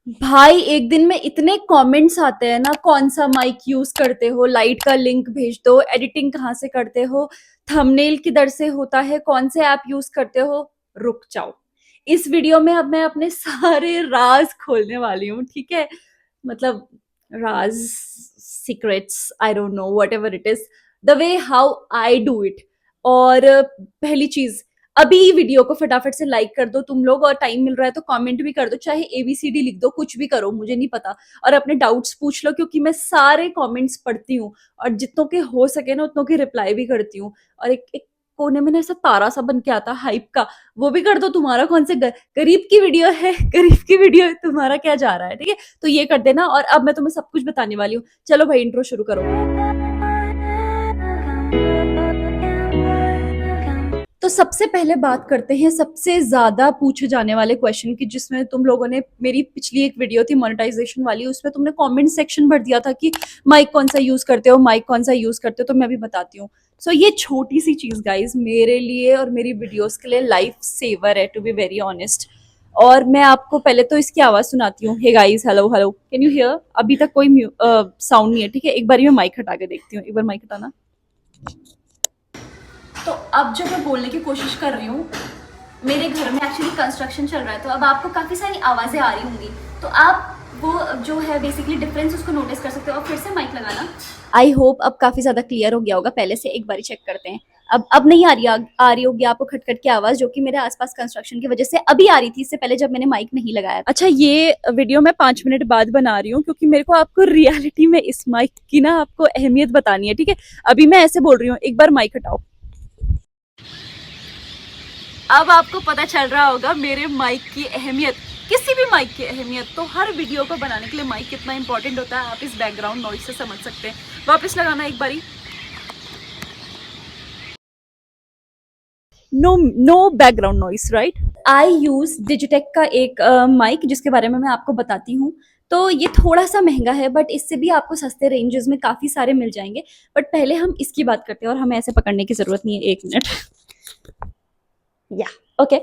भाई एक दिन में इतने कमेंट्स आते हैं ना, कौन सा माइक यूज करते हो, लाइट का लिंक भेज दो, एडिटिंग कहाँ से करते हो, थंबनेल किधर से होता है, कौन से ऐप यूज करते हो। रुक जाओ, इस वीडियो में अब मैं अपने सारे राज खोलने वाली हूँ, ठीक है। मतलब राज, secrets, I don't know, whatever it is, the way how I do it. और पहली चीज, अभी वीडियो को फटाफट से लाइक कर दो तुम लोग, और टाइम मिल रहा है तो कमेंट भी कर दो, चाहे एबीसीडी लिख दो, कुछ भी करो, मुझे नहीं पता। और अपने डाउट्स पूछ लो, क्योंकि मैं सारे कमेंट्स पढ़ती हूँ, और जितनों के हो सके ना उतनों के रिप्लाई भी करती हूँ। और एक एक कोने में ना ऐसा तारा सा बन के आता हाइप का, वो भी कर दो। तुम्हारा कौन से गरीब की वीडियो है, गरीब की वीडियो है, तुम्हारा क्या जा रहा है, ठीक है। तो ये कर देना, और अब मैं तुम्हें सब कुछ बताने वाली हूँ। चलो भाई, इंट्रो शुरू करो। तो सबसे पहले बात करते हैं सबसे ज्यादा पूछे जाने वाले क्वेश्चन की, जिसमें तुम लोगों ने, मेरी पिछली एक वीडियो थी मोनेटाइजेशन वाली, उसमें तुमने कमेंट सेक्शन भर दिया था कि माइक कौन सा यूज करते हो, माइक कौन सा यूज करते हो, तो मैं भी बताती हूँ। सो ये छोटी सी चीज गाइज मेरे लिए और मेरी वीडियोस के लिए लाइफ सेवर है, टू बी वेरी ऑनेस्ट। और मैं आपको पहले तो इसकी आवाज सुनाती हूँ। Hey guys, hello hello, can you hear? अभी तक कोई साउंड नहीं है, ठीक है। एक बार मैं माइक हटा के देखती हूँ, एक बार माइक हटाना। तो अब जो मैं बोलने की कोशिश कर रही हूँ, मेरे घर में एक्चुअली कंस्ट्रक्शन चल रहा है, तो अब आपको काफ़ी सारी आवाज़ें आ रही होंगी, तो आप वो जो है बेसिकली डिफरेंस उसको नोटिस कर सकते हो। और फिर से माइक लगाना। आई होप अब काफ़ी ज़्यादा क्लियर हो गया होगा, पहले से एक बार चेक करते हैं। अब नहीं आ रही होगी आपको खटखट की आवाज़, जो कि मेरे आसपास कंस्ट्रक्शन की वजह से अभी आ रही थी, इससे पहले जब मैंने माइक नहीं लगाया। अच्छा, ये वीडियो मैं 5 मिनट बाद बना रही हूँ, क्योंकि मेरे को आपको रियलिटी में इस माइक की ना आपको अहमियत बतानी है, ठीक है। अभी मैं ऐसे बोल रही हूँ, एक बार माइक हटाओ। अब आपको पता चल रहा होगा मेरे माइक की अहमियत, किसी भी माइक की अहमियत। तो हर वीडियो को बनाने के लिए माइक कितना इंपॉर्टेंट होता है, आप इस बैकग्राउंड नॉइज से समझ सकते हैं। वापस लगाना एक बारी। No, no background noise, right. I use Digitech का एक माइक, जिसके बारे में मैं आपको बताती हूँ। तो ये थोड़ा सा महंगा है, बट इससे भी आपको सस्ते रेंजेस में काफी सारे मिल जाएंगे। बट पहले हम इसकी बात करते हैं, और हमें ऐसे पकड़ने की जरूरत नहीं है, 1 मिनट। या ओके,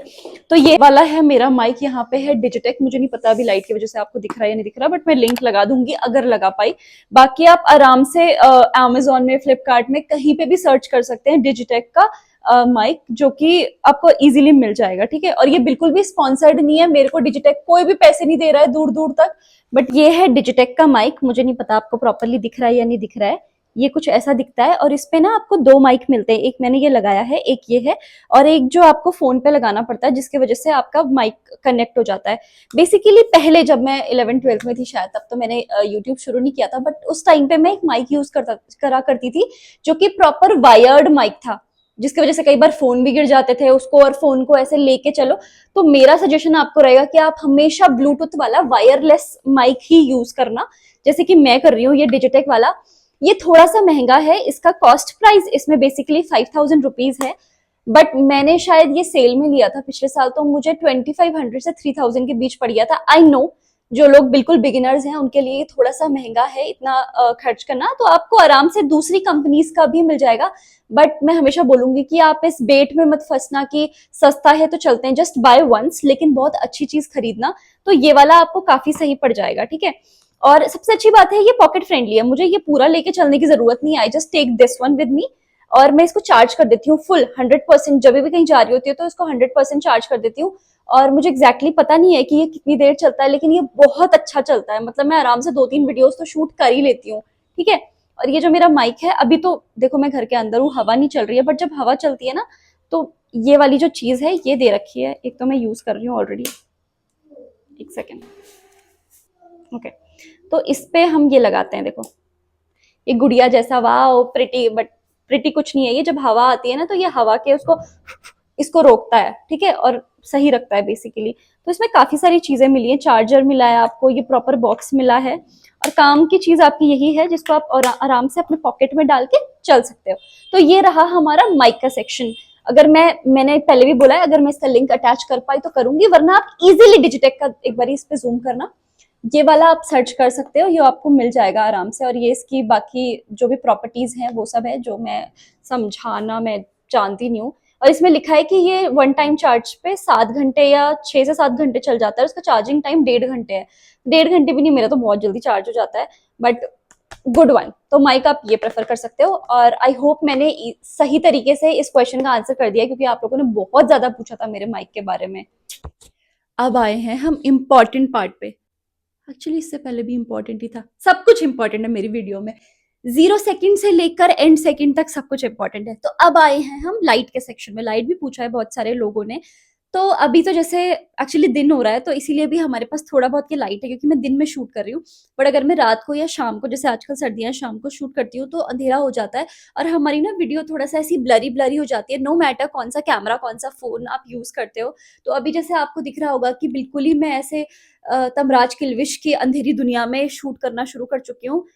तो ये वाला है मेरा माइक, यहाँ पे है डिजिटेक। मुझे नहीं पता अभी लाइट की वजह से आपको दिख रहा है या नहीं दिख रहा, बट मैं लिंक लगा दूंगी अगर लगा पाई। बाकी आप आराम से अमेजोन में, फ्लिपकार्ट में, कहीं पे भी सर्च कर सकते हैं डिजिटेक का माइक, जो कि आपको इजीली मिल जाएगा, ठीक है। और ये बिल्कुल भी स्पॉन्सर्ड नहीं है, मेरे को डिजिटेक कोई भी पैसे नहीं दे रहा है दूर दूर तक। बट ये है डिजिटेक का माइक, मुझे नहीं पता आपको प्रॉपरली दिख रहा है या नहीं दिख रहा है। ये कुछ ऐसा दिखता है, और इस पे ना आपको 2 माइक मिलते हैं, एक मैंने ये लगाया है, एक ये है, और एक जो आपको फोन पे लगाना पड़ता है, जिसकी वजह से आपका माइक कनेक्ट हो जाता है। बेसिकली पहले जब मैं 11th 12th में थी शायद, तब तो मैंने यूट्यूब शुरू नहीं किया था, बट उस टाइम पे मैं एक माइक यूज करा करती थी, जो कि प्रॉपर वायर्ड माइक था, जिसकी वजह से कई बार फोन भी गिर जाते थे उसको, और फोन को ऐसे लेके चलो। तो मेरा सजेशन आपको रहेगा कि आप हमेशा ब्लूटूथ वाला वायरलेस माइक ही यूज करना, जैसे कि मैं कर रही हूँ, ये डिजिटेक वाला। ये थोड़ा सा महंगा है, इसका कॉस्ट प्राइस इसमें बेसिकली 5000 रुपीज है, बट मैंने शायद ये सेल में लिया था पिछले साल, तो मुझे 2500 से 3000 के बीच पड़ गया था। आई नो, जो लोग बिल्कुल बिगिनर्स हैं उनके लिए थोड़ा सा महंगा है इतना खर्च करना, तो आपको आराम से दूसरी कंपनीज का भी मिल जाएगा। बट मैं हमेशा बोलूंगी कि आप इस बेट में मत फंसना कि सस्ता है तो चलते हैं, जस्ट बाय वंस, लेकिन बहुत अच्छी चीज खरीदना। तो ये वाला आपको काफी सही पड़ जाएगा, ठीक है। और सबसे अच्छी बात है, ये पॉकेट फ्रेंडली है, मुझे ये पूरा लेके चलने की जरूरत नहीं है, I just take this one with me. और मैं इसको चार्ज कर देती हूँ फुल 100%, जब भी कहीं जा रही होती है तो इसको 100% चार्ज कर देती हूँ। और मुझे एग्जैक्टली पता नहीं है कि ये कितनी देर चलता है, लेकिन ये बहुत अच्छा चलता है, मतलब मैं आराम से 2-3 वीडियोस तो शूट कर ही लेती हूँ, ठीक है। और ये जो मेरा माइक है, अभी तो देखो मैं घर के अंदर हूँ, हवा नहीं चल रही है, बट जब हवा चलती है ना, तो ये वाली जो चीज है ये दे रखी है, एक तो मैं यूज कर रही हूँ ऑलरेडी। एक सेकेंड, ओके। तो इस पे हम ये लगाते हैं, देखो, ये गुड़िया जैसा, वाह प्रिटी, बट प्रिटी कुछ नहीं है ये। जब हवा आती है ना, तो ये हवा के उसको, इसको रोकता है, ठीक है, और सही रखता है बेसिकली। तो इसमें काफी सारी चीजें मिली है, चार्जर मिला है आपको, ये प्रॉपर बॉक्स मिला है, और काम की चीज आपकी यही है, जिसको आप आराम से अपने पॉकेट में डाल के चल सकते हो। तो ये रहा हमारा माइक का सेक्शन। अगर मैंने पहले भी बोला है, अगर मैं इसका लिंक अटैच कर पाई तो करूंगी, वरना आप इजीली डिजिटेक का एक बार इस पे जूम करना, ये वाला आप सर्च कर सकते हो, ये आपको मिल जाएगा आराम से। और ये इसकी बाकी जो भी प्रॉपर्टीज हैं वो सब है, जो मैं समझाना मैं जानती नहीं हूँ। और इसमें लिखा है कि ये वन टाइम चार्ज पे 7 घंटे या 6 से 7 घंटे चल जाता है। उसका चार्जिंग टाइम 1.5 घंटे है। 1.5 घंटे भी नहीं, मेरा तो बहुत जल्दी चार्ज हो जाता है। बट गुड वन, तो माइक आप ये प्रेफर कर सकते हो। और आई होप मैंने सही तरीके से इस क्वेश्चन का आंसर कर दिया, क्योंकि आप लोगों ने बहुत ज्यादा पूछा था मेरे माइक के बारे में। अब आए हैं हम इम्पोर्टेंट पार्ट पे। एक्चुअली इससे पहले भी इम्पोर्टेंट ही था, सब कुछ इम्पोर्टेंट है मेरी वीडियो में। 0 सेकंड से लेकर एंड सेकंड तक सब कुछ इम्पोर्टेंट है। तो अब आए हैं हम लाइट के सेक्शन में। लाइट भी पूछा है बहुत सारे लोगों ने। तो अभी तो जैसे एक्चुअली दिन हो रहा है, तो इसीलिए भी हमारे पास थोड़ा बहुत ये लाइट है, क्योंकि मैं दिन में शूट कर रही हूँ। बट अगर मैं रात को या शाम को, जैसे आजकल सर्दियां, शाम को शूट करती हूँ तो अंधेरा हो जाता है और हमारी ना वीडियो थोड़ा सा ऐसी ब्लरी ब्लरी हो जाती है। नो मैटर कौन सा कैमरा, कौन सा फोन आप यूज करते हो। तो अभी जैसे आपको दिख रहा होगा कि बिल्कुल ही मैं ऐसे तमराज किल्विश की अंधेरी दुनिया में शूट करना शुरू कर चुकी हूँ।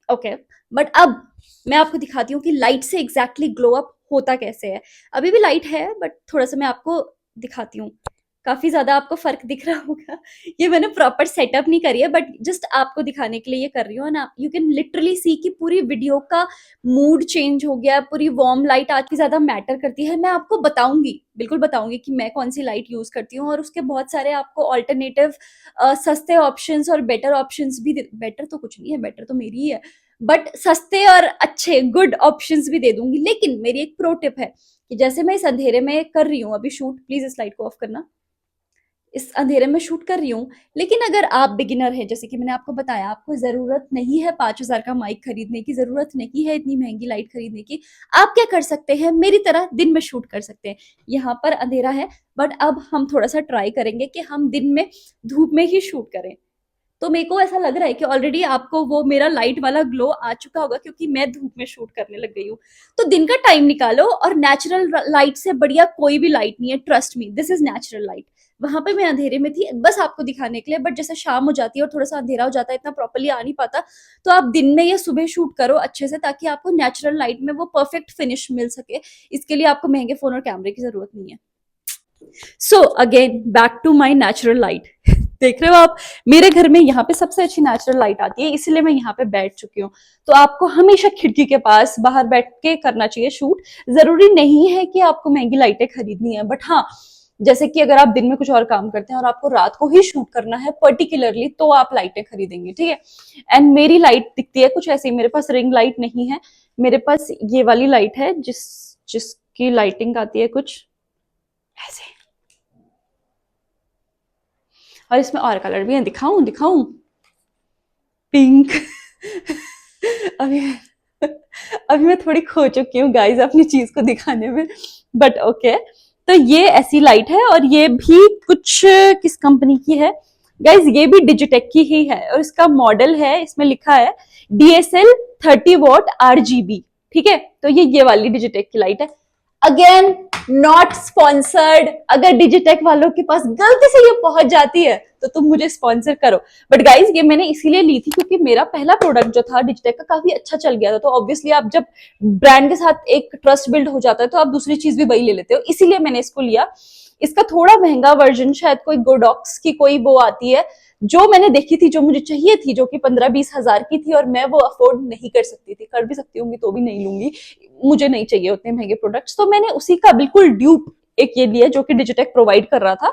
ओके, बट अब मैं आपको दिखाती हूँ कि लाइट से एग्जैक्टली ग्लो अप होता कैसे है। अभी भी लाइट है, बट थोड़ा सा मैं आपको दिखाती हूँ। काफी ज्यादा आपको फर्क दिख रहा होगा। ये मैंने प्रॉपर सेटअप नहीं करी है, बट जस्ट आपको दिखाने के लिए ये कर रही हूँ ना। यू कैन लिटरली सी कि पूरी वीडियो का मूड चेंज हो गया। पूरी वार्म लाइट आज की ज्यादा मैटर करती है। मैं आपको बताऊंगी, बिल्कुल बताऊंगी कि मैं कौन सी लाइट यूज करती हूँ, और उसके बहुत सारे आपको ऑल्टरनेटिव सस्ते ऑप्शंस और बेटर ऑप्शंस भी। बेटर तो कुछ नहीं है, बेटर तो मेरी ही है, बट सस्ते और अच्छे गुड ऑप्शंस भी दे दूंगी। लेकिन मेरी एक प्रो टिप है कि जैसे मैं इस अंधेरे में कर रही हूँ अभी शूट, प्लीज इस लाइट को ऑफ करना। इस अंधेरे में शूट कर रही हूँ, लेकिन अगर आप बिगिनर हैं, जैसे कि मैंने आपको बताया, आपको जरूरत नहीं है 5,000 का माइक खरीदने की, जरूरत नहीं है इतनी महंगी लाइट खरीदने की। आप क्या कर सकते हैं, मेरी तरह दिन में शूट कर सकते हैं। यहाँ पर अंधेरा है, बट अब हम थोड़ा सा ट्राई करेंगे कि हम दिन में धूप में ही शूट करें। तो मेरे को ऐसा लग रहा है कि ऑलरेडी आपको वो मेरा लाइट वाला ग्लो आ चुका होगा, क्योंकि मैं धूप में शूट करने लग गई हूँ। तो दिन का टाइम निकालो, और नेचुरल लाइट से बढ़िया कोई भी लाइट नहीं है, trust me, this is natural light. वहां पे मैं अंधेरे में थी बस आपको दिखाने के लिए, बट जैसे शाम हो जाती है और थोड़ा सा अंधेरा हो जाता है, इतना प्रॉपर्ली आ नहीं पाता। तो आप दिन में या सुबह शूट करो अच्छे से, ताकि आपको नेचुरल लाइट में वो परफेक्ट फिनिश मिल सके। इसके लिए आपको महंगे फोन और कैमरे की जरूरत नहीं है। So again back to my natural light. देख रहे हो आप, मेरे घर में यहाँ पे सबसे अच्छी नेचुरल लाइट आती है, इसीलिए मैं यहाँ पे बैठ चुकी हूँ। तो आपको हमेशा खिड़की के पास बाहर बैठ के करना चाहिए शूट। जरूरी नहीं है कि आपको महंगी लाइटें खरीदनी है, बट हाँ, जैसे कि अगर आप दिन में कुछ और काम करते हैं और आपको रात को ही शूट करना है पर्टिकुलरली, तो आप लाइटें खरीदेंगे, ठीक है। एंड मेरी लाइट दिखती है कुछ ऐसी, मेरे पास रिंग लाइट नहीं है, मेरे पास ये वाली लाइट है जिसकी लाइटिंग आती है कुछ ऐसे। और इसमें और कलर भी है, दिखाऊं पिंक। अभी अभी मैं थोड़ी खो चुकी हूँ गाइस अपनी चीज को दिखाने में, बट ओके। तो ये ऐसी लाइट है, और ये भी कुछ किस कंपनी की है गाइस, ये भी डिजिटेक की ही है, और इसका मॉडल है, इसमें लिखा है DSL 30 W RGB, ठीक है। तो ये वाली डिजिटेक की लाइट है। Again not sponsored. अगर डिजिटेक वालों के पास गलती से ये पहुंच जाती है तो तुम मुझे स्पॉन्सर करो। बट गाइज ये मैंने इसीलिए ली थी क्योंकि मेरा पहला प्रोडक्ट जो था डिजिटेक का काफी अच्छा चल गया था। तो ऑब्वियसली आप जब ब्रांड के साथ एक ट्रस्ट बिल्ड हो जाता है तो आप दूसरी चीज भी वही ले लेते हो, इसीलिए मैंने इसको लिया। इसका थोड़ा महंगा वर्जन शायद कोई गोडॉक्स की कोई वो आती है जो मैंने देखी थी, जो मुझे चाहिए थी, जो कि 15-20 हजार की थी, और मैं वो अफोर्ड नहीं कर सकती थी। कर भी सकती हूँ तो भी नहीं लूंगी, मुझे नहीं चाहिए उतने महंगे प्रोडक्ट्स। तो मैंने उसी का बिल्कुल ड्यूप एक ये लिया जो कि डिजिटेक प्रोवाइड कर रहा था।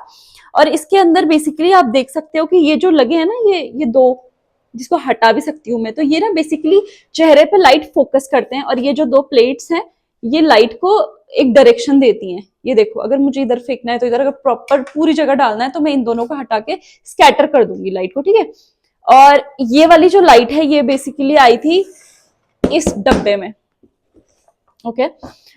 और इसके अंदर बेसिकली आप देख सकते हो कि ये जो लगे हैं ना, ये दो, जिसको हटा भी सकती हूँ मैं, तो ये ना बेसिकली चेहरे पे लाइट फोकस करते हैं, और ये जो दो प्लेट्स हैं ये लाइट को एक डायरेक्शन देती हैं। ये देखो, अगर मुझे इधर फेंकना है तो इधर, अगर प्रॉपर पूरी जगह डालना है तो मैं इन दोनों को हटा के स्कैटर कर दूंगी लाइट को, ठीक है। और ये वाली जो लाइट है ये बेसिकली आई थी इस डब्बे में, ओके।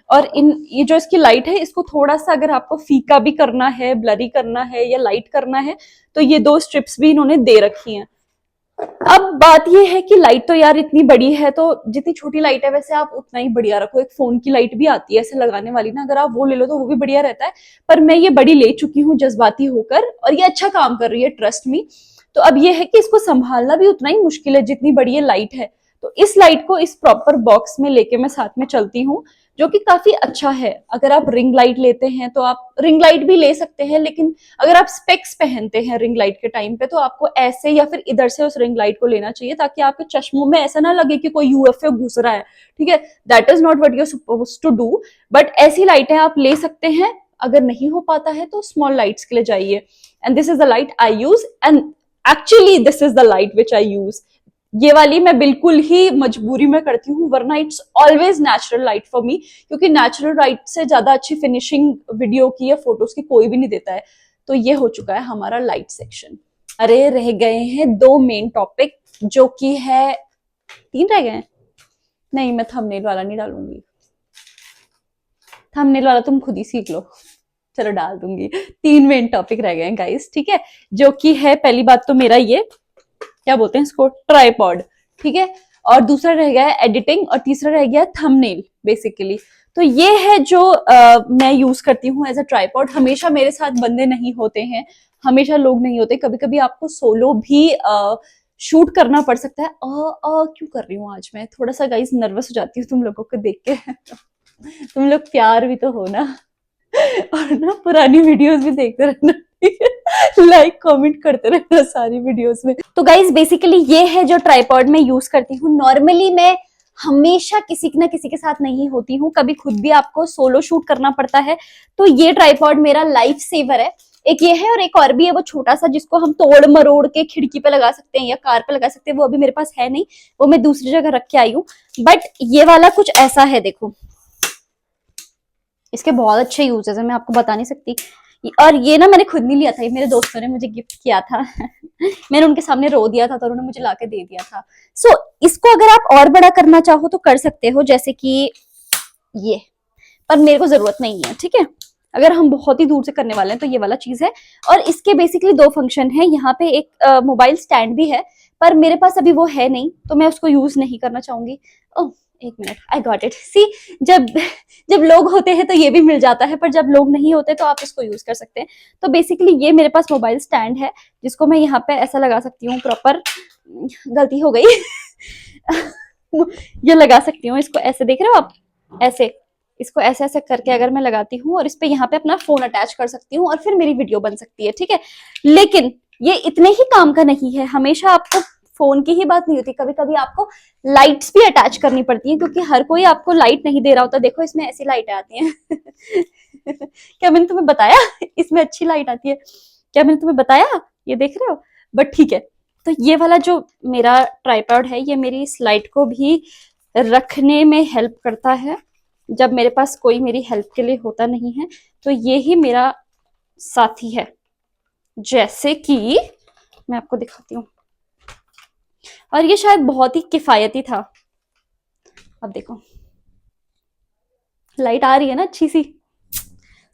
और ये जो इसकी लाइट है, इसको थोड़ा सा अगर आपको फीका भी करना है, ब्लरी करना है या लाइट करना है, तो ये दो स्ट्रिप्स भी इन्होंने दे रखी हैं। अब बात ये है कि लाइट तो यार इतनी बड़ी है, तो जितनी छोटी लाइट है वैसे आप उतना ही बढ़िया रखो। एक फोन की लाइट भी आती है ऐसे लगाने वाली ना, अगर आप वो ले लो तो वो भी बढ़िया रहता है। पर मैं ये बड़ी ले चुकी हूँ जज्बाती होकर, और ये अच्छा काम कर रही है, ट्रस्ट मी। तो अब ये है कि इसको संभालना भी उतना ही मुश्किल है जितनी बड़ी ये लाइट है। तो इस लाइट को इस प्रॉपर बॉक्स में लेके मैं साथ में चलती हूँ, जो कि काफी अच्छा है। अगर आप रिंग लाइट लेते हैं तो आप रिंग लाइट भी ले सकते हैं, लेकिन अगर आप स्पेक्स पहनते हैं रिंग लाइट के टाइम पे तो आपको ऐसे या फिर इधर से उस रिंग लाइट को लेना चाहिए, ताकि आपके चश्मों में ऐसा ना लगे कि कोई यूएफओ घुस रहा है, ठीक है। That is not what you are supposed to do, but ऐसी लाइटें आप ले सकते हैं। अगर नहीं हो पाता है तो स्मॉल लाइट्स के लिए जाइए, and this is the light I use, and actually this is the light which I use. ये वाली मैं बिल्कुल ही मजबूरी में करती हूँ, वरना it's always natural light for me, क्योंकि नेचुरल लाइट से ज्यादा अच्छी फिनिशिंग वीडियो की या फोटोज की कोई भी नहीं देता है। तो ये हो चुका है हमारा लाइट सेक्शन। अरे रह गए हैं 2 मेन टॉपिक, जो कि है 3 रह गए हैं। नहीं, मैं थंबनेल वाला नहीं डालूंगी, थंबनेल वाला तुम खुद ही सीख लो, चलो डाल दूंगी। 3 मेन टॉपिक रह गए हैं गाइस, ठीक है, जो कि है पहली बात तो मेरा ये क्या बोलते हैं इसको, ट्राइपॉड, ठीक है, और दूसरा रह गया है एडिटिंग, और तीसरा रह गया थंबनेल बेसिकली। तो ये है जो मैं यूज करती हूँ एज अ ट्राइपॉड। हमेशा मेरे साथ बंदे नहीं होते हैं, हमेशा लोग नहीं होते, कभी कभी आपको सोलो भी शूट करना पड़ सकता है। क्यों कर रही हूँ आज मैं थोड़ा सा गाइस नर्वस हो जाती हूँ तुम लोगों को देख के तुम लोग प्यार भी तो हो ना, और ना पुरानी वीडियोस भी देखते रहना, लाइक कमेंट करते रहना सारी वीडियोस में। तो गाइज बेसिकली ये है जो ट्राइपॉड में यूज करती हूँ। नॉर्मली मैं हमेशा किसी ना किसी के साथ नहीं होती हूँ, कभी खुद भी आपको सोलो शूट करना पड़ता है, तो ये ट्राइपॉड मेरा लाइफ सेवर है। एक ये है और एक और भी है, वो छोटा सा, जिसको हम तोड़ मरोड़ के खिड़की पे लगा सकते हैं या कार पे लगा सकते हैं, वो अभी मेरे पास है नहीं, वो मैं दूसरी जगह रख के आई हूँ। बट ये वाला कुछ ऐसा है, देखो इसके बहुत अच्छे यूजेस है, मैं आपको बता नहीं सकती। और ये ना मैंने खुद नहीं लिया था, ये मेरे दोस्तों ने मुझे गिफ्ट किया था मैंने उनके सामने रो दिया था तो उन्होंने मुझे लाके दे दिया था। सो इसको अगर आप और बड़ा करना चाहो तो कर सकते हो, जैसे कि ये, पर मेरे को जरूरत नहीं है, ठीक है। अगर हम बहुत ही दूर से करने वाले हैं तो ये वाला चीज है। और इसके बेसिकली 2 फंक्शन है, यहाँ पे एक मोबाइल स्टैंड भी है, पर मेरे पास अभी वो है नहीं, तो मैं उसको यूज नहीं करना चाहूंगी। ओह 1 मिनट, आई गॉट इट। सी, जब जब लोग होते हैं तो ये भी मिल जाता है, पर जब लोग नहीं होते तो आप इसको यूज कर सकते हैं। तो बेसिकली ये मेरे पास मोबाइल स्टैंड है, जिसको मैं यहाँ पे ऐसा लगा सकती हूँ प्रॉपर, गलती हो गई ये लगा सकती हूँ, इसको ऐसे देख रहे हो आप, ऐसे इसको ऐसे ऐसे करके अगर मैं लगाती हूँ और इस पे यहाँ पे अपना फोन अटैच कर सकती हूँ और फिर मेरी वीडियो बन सकती है, ठीक है। लेकिन ये इतने ही काम का नहीं है, हमेशा आपको फोन की ही बात नहीं होती, कभी कभी आपको लाइट्स भी अटैच करनी पड़ती है, क्योंकि हर कोई आपको लाइट नहीं दे रहा होता। देखो इसमें ऐसी लाइटें आती हैं क्या मैंने तुम्हें बताया इसमें अच्छी लाइट आती है, क्या मैंने तुम्हें बताया, ये देख रहे हो। बट ठीक है, तो ये वाला जो मेरा ट्राइपॉड है, ये मेरी इस लाइट को भी रखने में हेल्प करता है जब मेरे पास कोई मेरी हेल्प के लिए होता नहीं है। तो ये ही मेरा साथी है, जैसे कि मैं आपको दिखाती हूँ, और ये शायद बहुत ही किफायती था। अब देखो लाइट आ रही है ना अच्छी सी।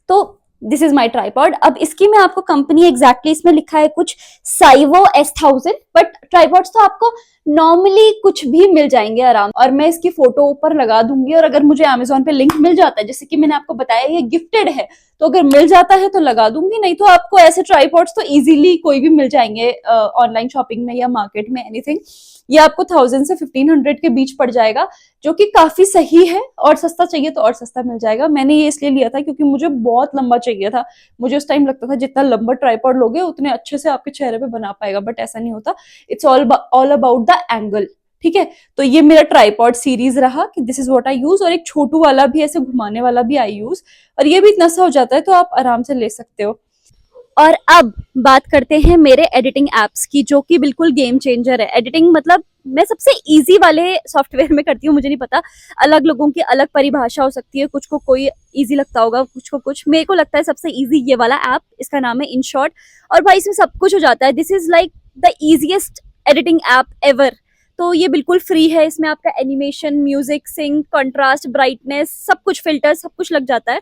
तो दिस इज माई ट्राइपॉड। अब इसकी मैं आपको कंपनी एग्जैक्टली इसमें लिखा है कुछ साइवो S1000, बट ट्राइपॉड्स तो आपको नॉर्मली कुछ भी मिल जाएंगे आराम, और मैं इसकी फोटो ऊपर लगा दूंगी। और अगर मुझे अमेजोन पे लिंक मिल जाता है, जैसे कि मैंने आपको बताया ये गिफ्टेड है, तो अगर मिल जाता है तो लगा दूंगी, नहीं तो आपको ऐसे ट्राइपॉड्स तो इजीली कोई भी मिल जाएंगे ऑनलाइन शॉपिंग में या मार्केट में, एनीथिंग। ये आपको 1000 से 1500 के बीच पड़ जाएगा, जो कि काफी सही है। और सस्ता चाहिए तो और सस्ता मिल जाएगा। मैंने ये इसलिए लिया था क्योंकि मुझे बहुत लंबा चाहिए था। मुझे उस टाइम लगता था जितना लंबा ट्राइपॉड लोगे उतने अच्छे से आपके चेहरे पे बना पाएगा, बट ऐसा नहीं होता। It's all about the angle, ठीक है। तो ये मेरा ट्राइपॉड सीरीज रहा कि this is what I use. और एक छोटू वाला भी, ऐसे घुमाने वाला भी आई यूज, और ये भी इतना सा हो जाता है तो आप आराम से ले सकते हो। और अब बात करते हैं मेरे एडिटिंग एप्स की, जो कि बिल्कुल गेम चेंजर है। एडिटिंग मतलब मैं सबसे इजी वाले सॉफ्टवेयर में करती हूँ, मुझे नहीं पता, अलग लोगों की अलग परिभाषा हो सकती है, कुछ को कोई इजी लगता होगा, कुछ को कुछ। मेरे को लगता है सबसे इजी ये वाला ऐप, इसका नाम है InShot, और भाई इसमें सब कुछ हो जाता है। This is like the easiest editing app ever. तो ये बिल्कुल फ्री है, इसमें आपका animation, music, sync, contrast, brightness, सब कुछ, फिल्टर, सब कुछ लग जाता है।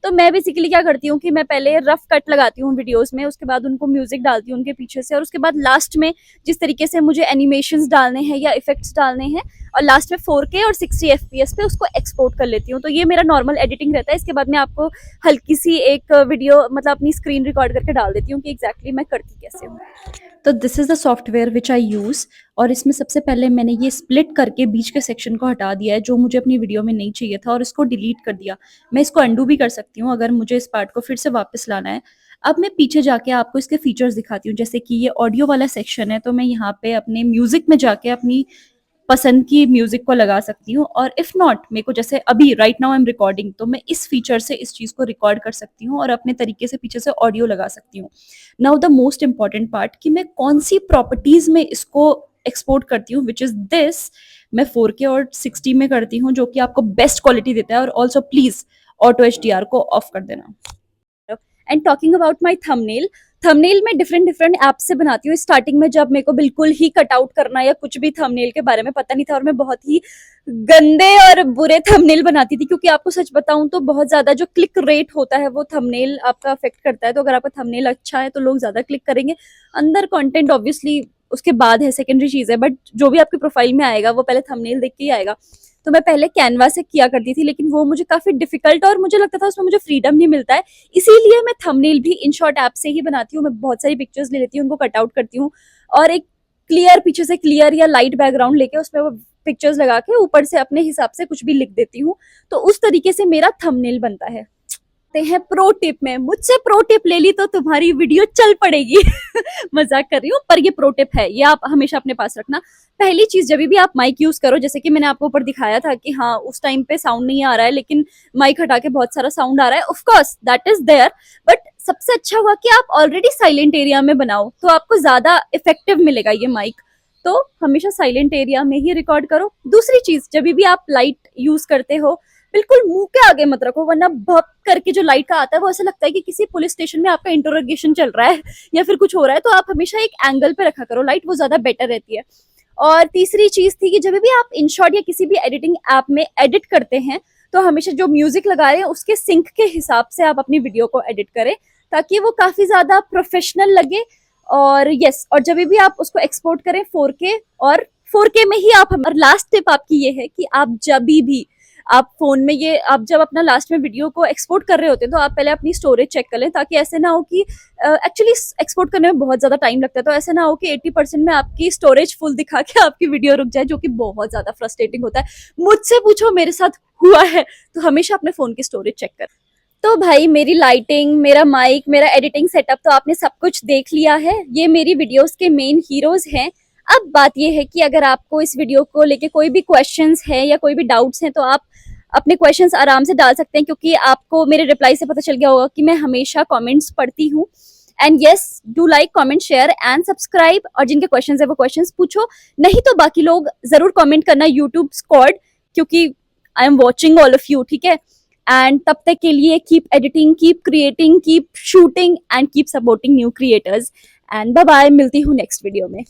तो मैं बेसिकली क्या करती हूँ कि मैं पहले रफ कट लगाती हूँ वीडियोस में, उसके बाद उनको म्यूजिक डालती हूँ उनके पीछे से, और उसके बाद लास्ट में जिस तरीके से मुझे एनिमेशंस डालने हैं या इफेक्ट्स डालने हैं, और लास्ट में 4K और 60 FPS पे उसको एक्सपोर्ट कर लेती हूँ। तो ये मेरा नॉर्मल एडिटिंग रहता है। इसके बाद मैं आपको हल्की सी एक वीडियो मतलब अपनी स्क्रीन रिकॉर्ड करके डाल देती हूँ कि एग्जैक्टली मैं करती कैसे हूँ। तो this is the software which I use, और इसमें सबसे पहले मैंने ये स्प्लिट करके बीच के सेक्शन को हटा दिया है जो मुझे अपनी वीडियो में नहीं चाहिए था, और इसको डिलीट कर दिया। मैं इसको अंडू भी कर सकती हूँ अगर मुझे इस पार्ट को फिर से वापस लाना है। अब मैं पीछे जाके आपको इसके फीचर्स दिखाती हूँ। जैसे कि ये ऑडियो वाला सेक्शन है, तो मैं यहाँ पे अपने म्यूजिक में जाके अपनी पसंद की म्यूजिक को लगा सकती हूँ, और इफ नॉट मेरे को जैसे अभी right now I am recording, तो मैं इस फीचर से इस चीज को रिकॉर्ड कर सकती हूँ और अपने तरीके से पीछे से ऑडियो लगा सकती हूँ। Now the most important part कि मैं कौन सी प्रॉपर्टीज में इसको एक्सपोर्ट करती हूँ, विच इज दिस। मैं 4K और 60 में करती हूँ जो कि आपको बेस्ट क्वालिटी देता है। और ऑल्सो प्लीज ऑटो HDR को ऑफ कर देना। And talking about my thumbnail, thumbnail में डिफरेंट डिफरेंट ऐप से बनाती हूँ। स्टार्टिंग में जब मेरे को बिल्कुल ही कट आउट करना या कुछ भी थंबनेल के बारे में पता नहीं था, और मैं बहुत ही गंदे और बुरे थंबनेल बनाती थी, क्योंकि आपको सच बताऊं तो बहुत ज्यादा जो क्लिक रेट होता है वो थंबनेल आपका अफेक्ट करता है। तो अगर आपका थंबनेल अच्छा है तो लोग ज्यादा क्लिक करेंगे। अंदर कंटेंट ऑब्वियसली उसके बाद है, सेकेंडरी चीज है, बट जो भी आपकी प्रोफाइल में आएगा वो पहले थंबनेल देख के ही आएगा। तो मैं पहले कैनवा से किया करती थी, लेकिन वो मुझे काफी डिफिकल्ट और मुझे लगता था उसमें मुझे फ्रीडम नहीं मिलता है। इसीलिए मैं थंबनेल भी InShot ऐप से ही बनाती हूँ। मैं बहुत सारी पिक्चर्स ले लेती हूँ, उनको कट आउट करती हूँ, और एक क्लियर पीछे से क्लियर या लाइट बैकग्राउंड लेके उसमें वो पिक्चर्स लगा के ऊपर से अपने हिसाब से कुछ भी लिख देती हूँ। तो उस तरीके से मेरा थंबनेल बनता है। हैं प्रो टिप में, मुझसे प्रो टिप ले ली तो तुम्हारी वीडियो चल पड़ेगी। मजाक कर रही हूँ, पर ये प्रो टिप है, ये आप हमेशा अपने पास रखना। पहली चीज, जब भी आप माइक यूज करो, जैसे कि मैंने आपको ऊपर दिखाया था कि हाँ उस टाइम पे साउंड नहीं आ रहा है, लेकिन माइक हटा के बहुत सारा साउंड आ रहा है, of course that is there. But सबसे अच्छा हुआ कि आप ऑलरेडी साइलेंट एरिया में बनाओ, तो आपको ज्यादा इफेक्टिव मिलेगा ये माइक। तो हमेशा साइलेंट एरिया में ही रिकॉर्ड करो। दूसरी चीज, जब भी आप लाइट यूज करते हो बिल्कुल मुंह के आगे मत रखो, वरना भप करके जो लाइट का आता है वो ऐसा लगता है कि किसी पुलिस स्टेशन में आपका इंटरोगेशन चल रहा है या फिर कुछ हो रहा है। तो आप हमेशा एक एंगल पे रखा करो लाइट, वो ज्यादा बेटर रहती है। और तीसरी चीज थी कि जब भी आप InShot या किसी भी एडिटिंग ऐप में एडिट करते हैं, तो हमेशा जो म्यूजिक लगा रहे हैं उसके सिंक के हिसाब से आप अपनी वीडियो को एडिट करें, ताकि वो काफी ज्यादा प्रोफेशनल लगे। और यस, और जब भी आप उसको एक्सपोर्ट करें 4K, और 4K में ही आप। और लास्ट टिप आपकी ये है कि आप जब भी आप फोन में ये आप जब अपना लास्ट में वीडियो को एक्सपोर्ट कर रहे होते हैं, तो आप पहले अपनी स्टोरेज चेक कर लें, ताकि ऐसे ना हो कि एक्चुअली एक्सपोर्ट करने में बहुत ज्यादा टाइम लगता है। तो ऐसे ना हो कि 80% में आपकी स्टोरेज फुल दिखा के आपकी वीडियो रुक जाए, जो कि बहुत ज्यादा फ्रस्ट्रेटिंग होता है। मुझसे पूछो, मेरे साथ हुआ है। तो हमेशा अपने फोन की स्टोरेज चेक कर। तो भाई मेरी लाइटिंग, मेरा माइक, मेरा एडिटिंग सेटअप तो आपने सब कुछ देख लिया है। ये मेरी वीडियोस के मेन हीरोज हैं। अब बात ये है कि अगर आपको इस वीडियो को लेके कोई भी क्वेश्चंस है या कोई भी डाउट्स हैं, तो आप अपने क्वेश्चंस आराम से डाल सकते हैं, क्योंकि आपको मेरे रिप्लाई से पता चल गया होगा कि मैं हमेशा कमेंट्स पढ़ती हूँ। And yes, do like, comment, share and subscribe. और जिनके क्वेश्चंस है वो क्वेश्चंस पूछो, नहीं तो बाकी लोग जरूर कमेंट करना यूट्यूब स्क्वाड, क्योंकि I am watching all of you, ठीक है। एंड तब तक के लिए keep editing, keep creating, keep shooting and keep supporting new creators. And bye bye, मिलती हूँ नेक्स्ट वीडियो में।